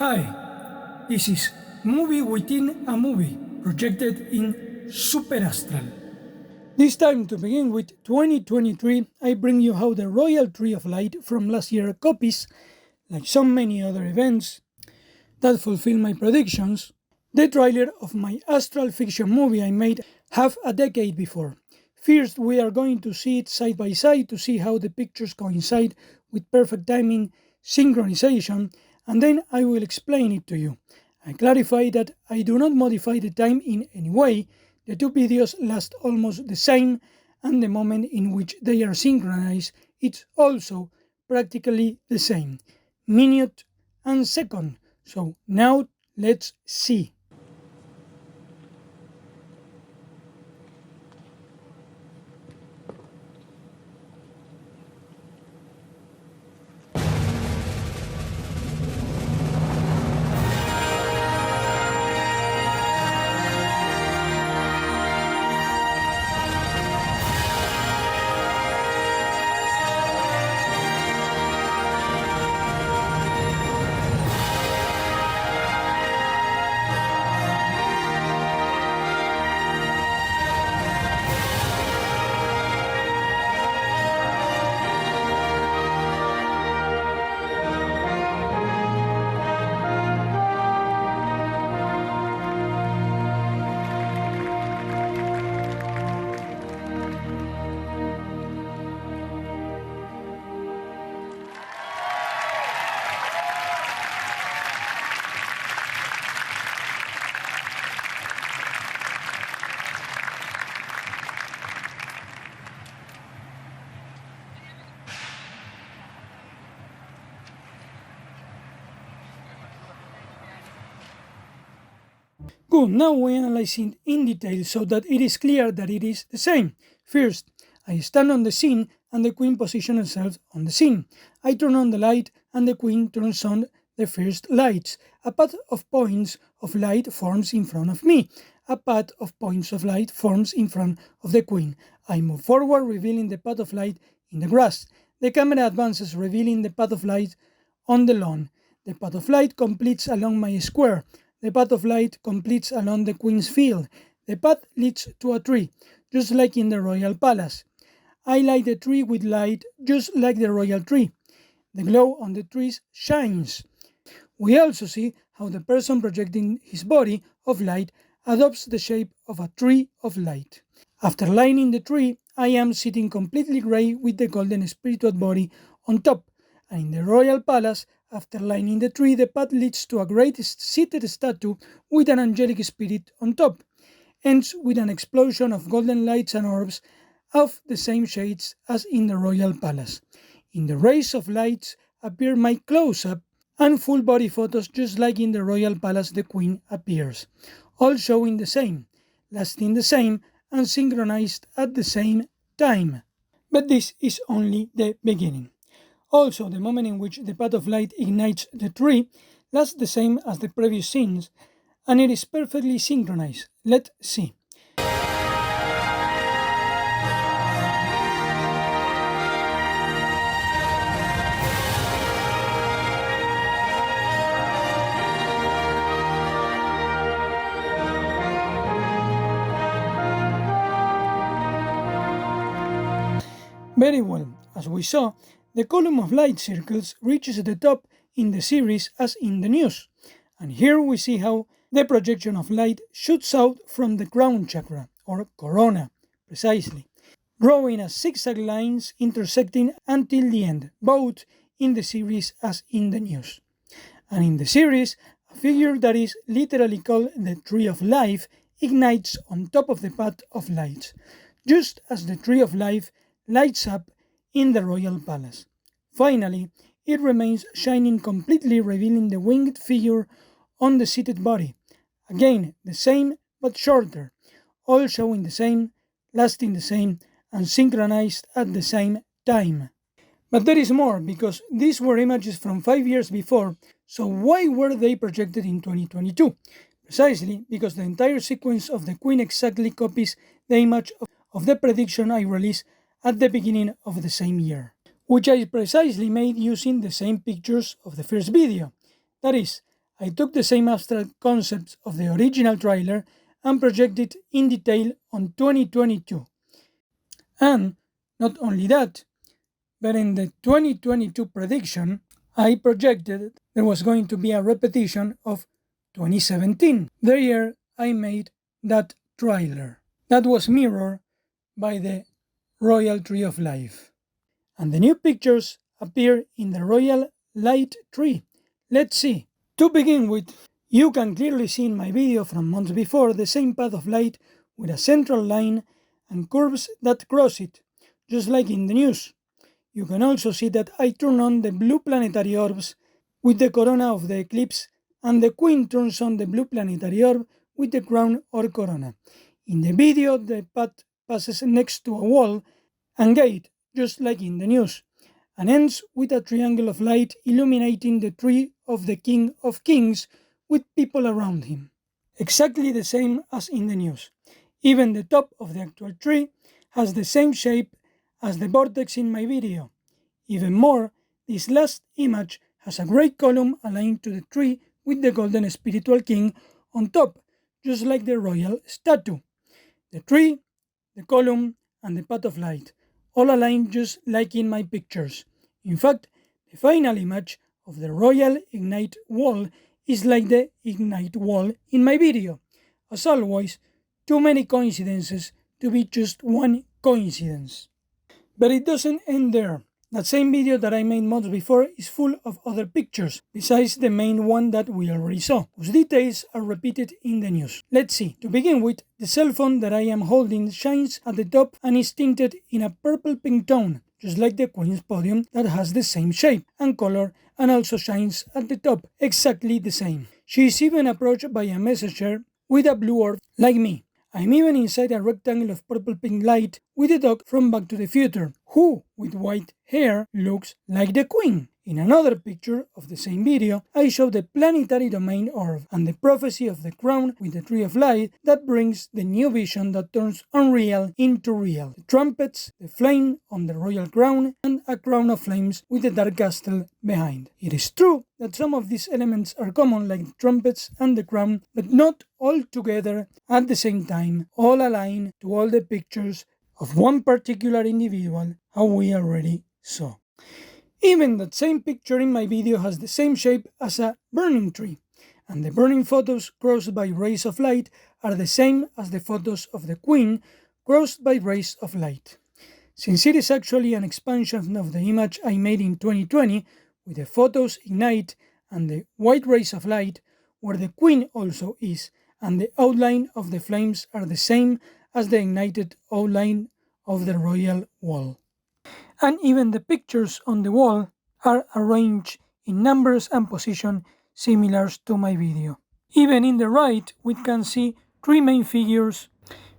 Hi, this is Movie Within a Movie, projected in SUPERASTRAL. This time, to begin with 2023, I bring you how the Royal Tree of Light from last year copies, like so many other events that fulfill my predictions, the trailer of my astral fiction movie I made half a decade before. First, we are going to see it side by side to see how the pictures coincide with perfect timing, synchronization, and then I will explain it to you. I clarify that I do not modify the time in any way. The two videos last almost the same, and the moment in which they are synchronized it's also practically the same, minute and second. So now let's see. Good, now we analyze it in detail so that it is clear that it is the same. First, I stand on the scene and the queen positions herself on the scene. I turn on the light and the queen turns on the first lights. A path of points of light forms in front of me. A path of points of light forms in front of the queen. I move forward, revealing the path of light in the grass. The camera advances, revealing the path of light on the lawn. The path of light completes along my square. The path of light completes along the Queen's Field. The path leads to a tree, just like in the royal palace. I light the tree with light, just like the royal tree. The glow on the trees shines. We also see how the person projecting his body of light adopts the shape of a tree of light. After lighting the tree, I am sitting completely grey with the golden spiritual body on top, and in the royal palace, after lighting the tree, the path leads to a great seated statue with an angelic spirit on top, ends with an explosion of golden lights and orbs of the same shades as in the royal palace. In the rays of lights appear my close-up and full body photos, just like in the royal palace the queen appears, all showing the same, lasting the same, and synchronized at the same time. But this is only the beginning. Also, the moment in which the path of light ignites the tree lasts the same as the previous scenes, and it is perfectly synchronized. Let's see. Very well, as we saw, the column of light circles reaches the top in the series as in the news, and here we see how the projection of light shoots out from the crown chakra, or corona, precisely, drawing as zigzag lines intersecting until the end, both in the series as in the news. And in the series, a figure that is literally called the Tree of Life ignites on top of the path of lights, just as the Tree of Life lights up in the royal palace. Finally, it remains shining completely, revealing the winged figure on the seated body. Again, the same but shorter, all showing the same, lasting the same, and synchronized at the same time. But there is more, because these were images from 5 years before, so why were they projected in 2022? Precisely because the entire sequence of the Queen exactly copies the image of the prediction I released at the beginning of the same year, which I precisely made using the same pictures of the first video. That is, I took the same abstract concepts of the original trailer and projected in detail on 2022. And not only that, but in the 2022 prediction, I projected there was going to be a repetition of 2017, the year I made that trailer. That was mirrored by the Royal Tree of Life. And the new pictures appear in the Royal Light Tree. Let's see. To begin with, you can clearly see in my video from months before the same path of light with a central line and curves that cross it, just like in the news. You can also see that I turn on the blue planetary orbs with the corona of the eclipse, and the Queen turns on the blue planetary orb with the crown or corona. In the video, the path passes next to a wall and gate, just like in the news, and ends with a triangle of light illuminating the tree of the King of Kings with people around him. Exactly the same as in the news. Even the top of the actual tree has the same shape as the vortex in my video. Even more, this last image has a great column aligned to the tree with the golden spiritual king on top, just like the royal statue. The tree, the column, and the path of light, all aligned just like in my pictures. In fact, the final image of the royal ignite wall is like the ignite wall in my video. As always, too many coincidences to be just one coincidence. But it doesn't end there. That same video that I made months before is full of other pictures, besides the main one that we already saw, whose details are repeated in the news. Let's see. To begin with, the cell phone that I am holding shines at the top and is tinted in a purple-pink tone, just like the Queen's podium that has the same shape and color and also shines at the top, exactly the same. She is even approached by a messenger with a blue orb like me. I'm even inside a rectangle of purple-pink light with a dog from Back to the Future, who, with white hair, looks like the Queen. In another picture of the same video, I show the planetary domain orb and the prophecy of the crown with the tree of light that brings the new vision that turns unreal into real. The trumpets, the flame on the royal crown, and a crown of flames with the dark castle behind. It is true that some of these elements are common, like the trumpets and the crown, but not all together at the same time, all align to all the pictures of one particular individual, how we already saw. Even that same picture in my video has the same shape as a burning tree, and the burning photos crossed by rays of light are the same as the photos of the Queen crossed by rays of light. Since it is actually an expansion of the image I made in 2020, with the photos ignite and the white rays of light, where the Queen also is, and the outline of the flames are the same as the ignited outline of the royal wall. And even the pictures on the wall are arranged in numbers and position similar to my video. Even in the right, we can see three main figures.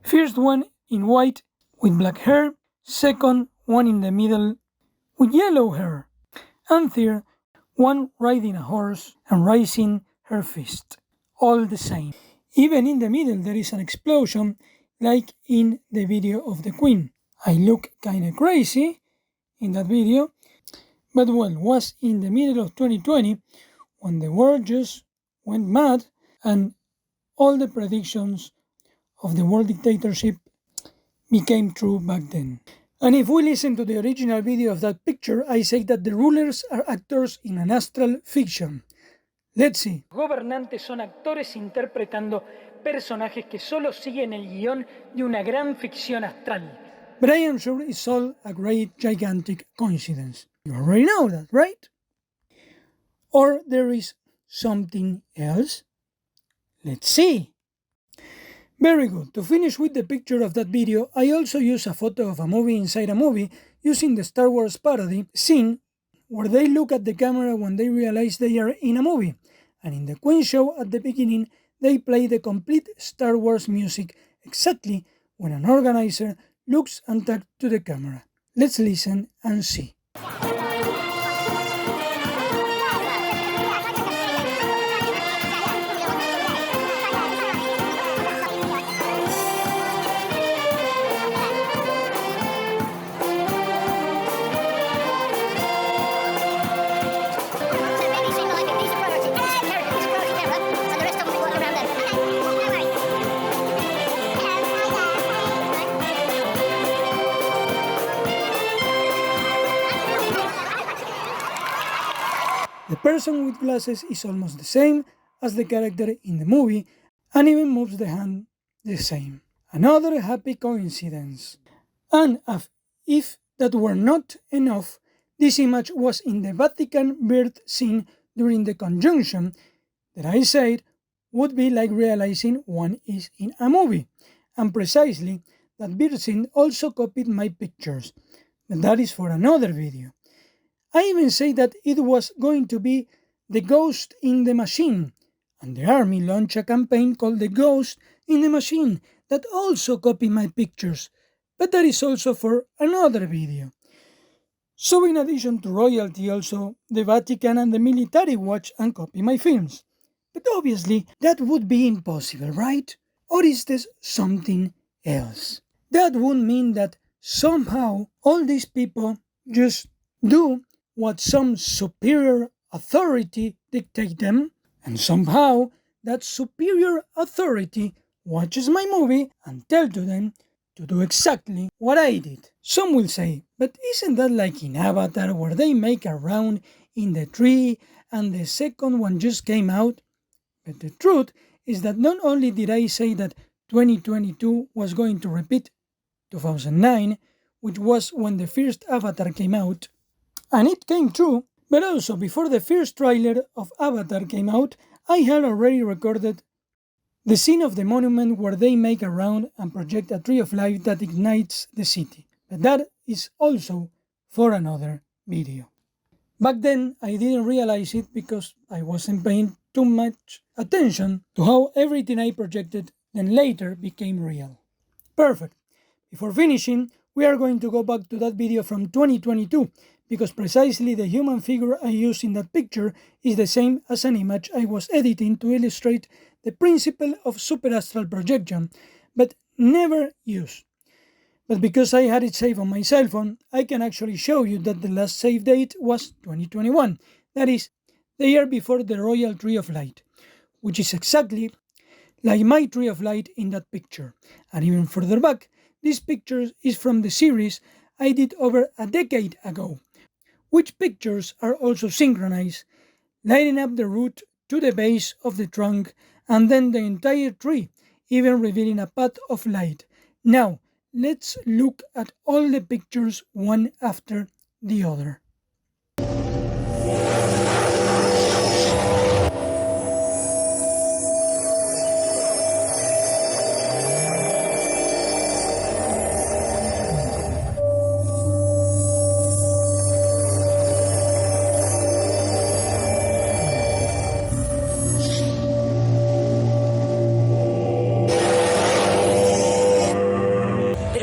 First one in white with black hair, second one in the middle with yellow hair, and third one riding a horse and raising her fist. All the same. Even in the middle there is an explosion like in the video of the Queen. I look kinda crazy in that video, but well, was in the middle of 2020 when the world just went mad and all the predictions of the world dictatorship became true back then. And if we listen to the original video of that picture, I say that the rulers are actors in an astral fiction. Let's see. Gobernantes son actores interpretando personajes que solo siguen el guión de una gran ficción astral. But I am sure it's all a great, gigantic coincidence. You already know that, right? Or there is something else? Let's see. Very good. To finish with the picture of that video, I also use a photo of a movie inside a movie using the Star Wars parody scene where they look at the camera when they realize they are in a movie. And in the Queen show at the beginning, they play the complete Star Wars music exactly when an organizer looks and talks to the camera. Let's listen and see. person with glasses is almost the same as the character in the movie and even moves the hand the same. Another happy coincidence. And if that were not enough, this image was in the Vatican birth scene during the conjunction that I said would be like realizing one is in a movie. And precisely, that birth scene also copied my pictures, but that is for another video. I even say that it was going to be the ghost in the machine, and the army launched a campaign called the Ghost in the Machine that also copied my pictures, but that is also for another video. So in addition to royalty, also the Vatican and the military watch and copy my films. But obviously that would be impossible, right? Or is this something else? That would mean that somehow all these people just do what some superior authority dictate them, and somehow that superior authority watches my movie and tell to them to do exactly what I did. Some will say, but isn't that like in Avatar where they make a round in the tree and the second one just came out? But the truth is that not only did I say that 2022 was going to repeat 2009, which was when the first Avatar came out, and it came true, but also before the first trailer of Avatar came out, I had already recorded the scene of the monument where they make a round and project a tree of life that ignites the city. But that is also for another video. Back then, I didn't realize it because I wasn't paying too much attention to how everything I projected then later became real. Perfect. Before finishing, we are going to go back to that video from 2022 because precisely the human figure I used in that picture is the same as an image I was editing to illustrate the principle of superastral projection, but never used. But because I had it saved on my cell phone, I can actually show you that the last save date was 2021, that is, the year before the Royal Tree of Light, which is exactly like my Tree of Light in that picture. And even further back, this picture is from the series I did over a decade ago, which pictures are also synchronized, lighting up the root to the base of the trunk and then the entire tree, even revealing a path of light. Now, let's look at all the pictures one after the other.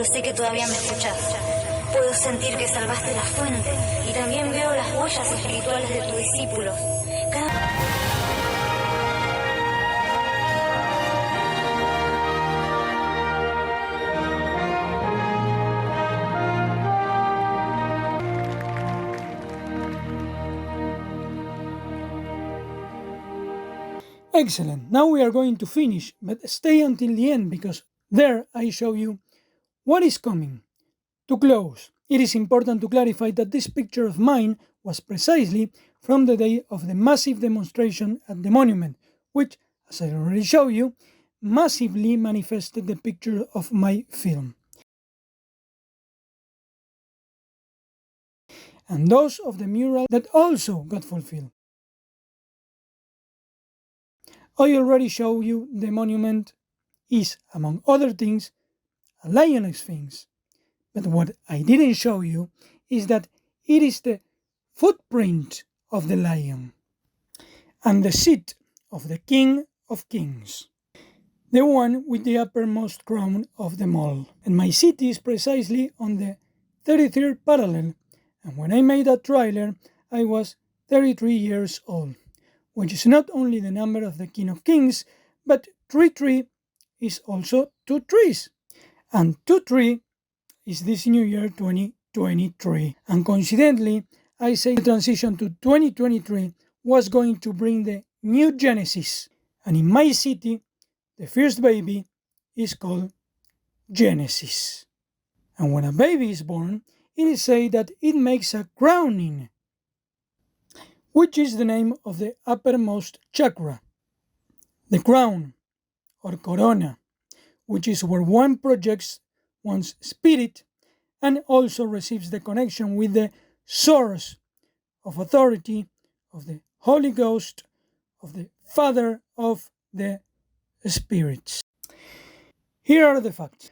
Sé que todavía me escuchas. Puedo sentir que salvaste la fuente y también veo las huellas espirituales de tus discípulos. Excellent. Now we are going to finish, but stay until the end because there I show you what is coming. To close, it is important to clarify that this picture of mine was precisely from the day of the massive demonstration at the monument, which, as I already showed you, massively manifested the picture of my film. And those of the mural that also got fulfilled. I already showed you the monument is, among other things, a lion sphinx. But what I didn't show you is that it is the footprint of the lion and the seat of the King of Kings, the one with the uppermost crown of them all. And my seat is precisely on the 33rd parallel, and when I made that trailer, I was 33 years old, which is not only the number of the King of Kings, but 33 is also 2 trees, and 2 3 is this new year 2023. And coincidentally, I say the transition to 2023 was going to bring the new Genesis. And in my city, the first baby is called Genesis. And when a baby is born, it is said that it makes a crowning, which is the name of the uppermost chakra, the crown or corona, which is where one projects one's spirit and also receives the connection with the source of authority, of the Holy Ghost, of the Father of the spirits. Here are the facts.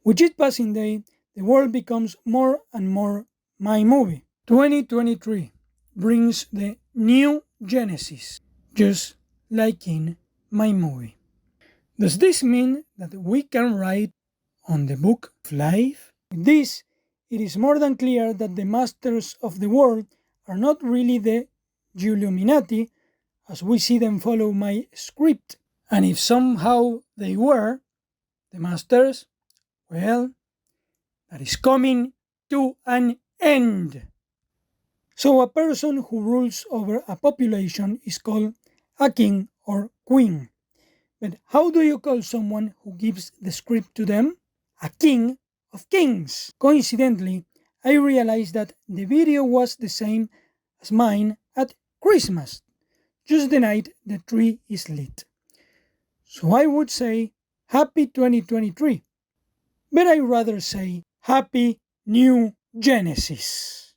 With each passing day, the world becomes more and more my movie. 2023 brings the new Genesis, just like in my movie. Does this mean that we can write on the book of life? With this, it is more than clear that the masters of the world are not really the Illuminati, as we see them follow my script. And if somehow they were the masters, well, that is coming to an end. So a person who rules over a population is called a king or queen. But how do you call someone who gives the script to them? A king of kings. Coincidentally, I realized that the video was the same as mine at Christmas, just the night the tree is lit. So I would say Happy 2023, but I rather say Happy New Genesis.